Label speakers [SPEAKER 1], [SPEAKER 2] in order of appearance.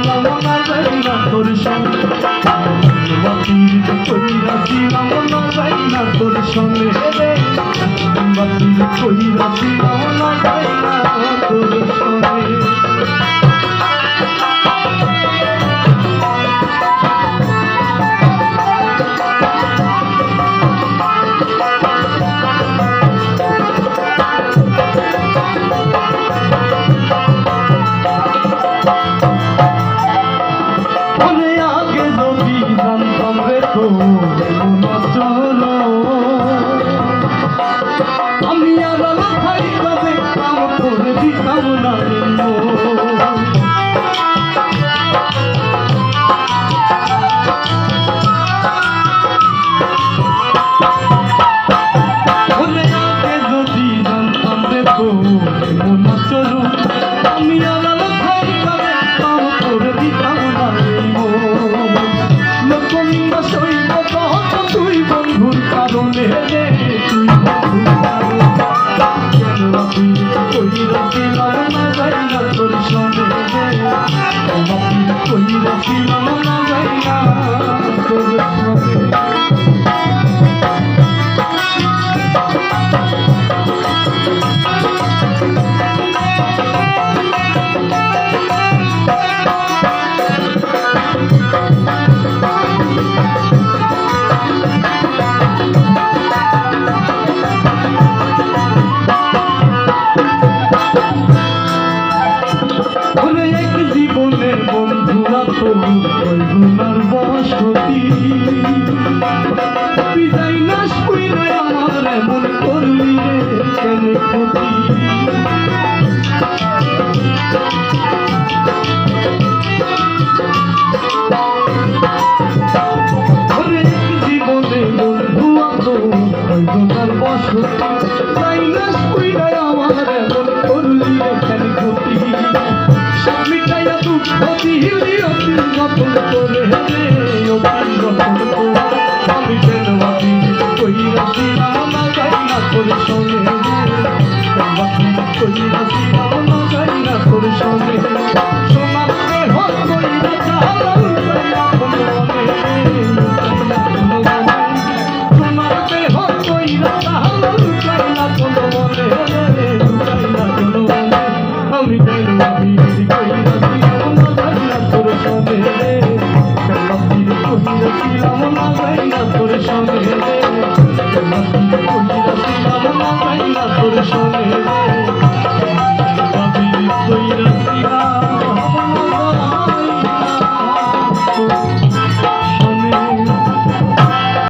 [SPEAKER 1] কইরাছিলাম না যাই না তোর সঙ্গে বাতিল কইরাছিলাম না যাই না তোর সঙ্গে বাতিল কইরাছিলাম না যাই না তোর সঙ্গে আমি আর খাইবা দেখতাম তোর দিতাম না যদি জানতাম রে তোর মন চলু আমি আর খাইবা দেখতাম তোর দিতাম না লোকনিন্দা সইব কত তুই বন্ধুর কারণে রে তুই বন্ধুর কারণে কইরাছিলাম না যাই না তোর সঙ্গে কইরাছিলাম না যাই না তোর সঙ্গে জীবনের বন্ধুরা তো বন্ধুনার বসতি তুই যাই না শুই না আমার এমন করলি রে কেন ক্ষতি জীবনে বন্ধুরা তো বন্ধুনার বসতি যাই না শুই না আমার এমন করলি রে কেন ক্ষতি মিটাইয়া দুঃখ দিলি অতি যত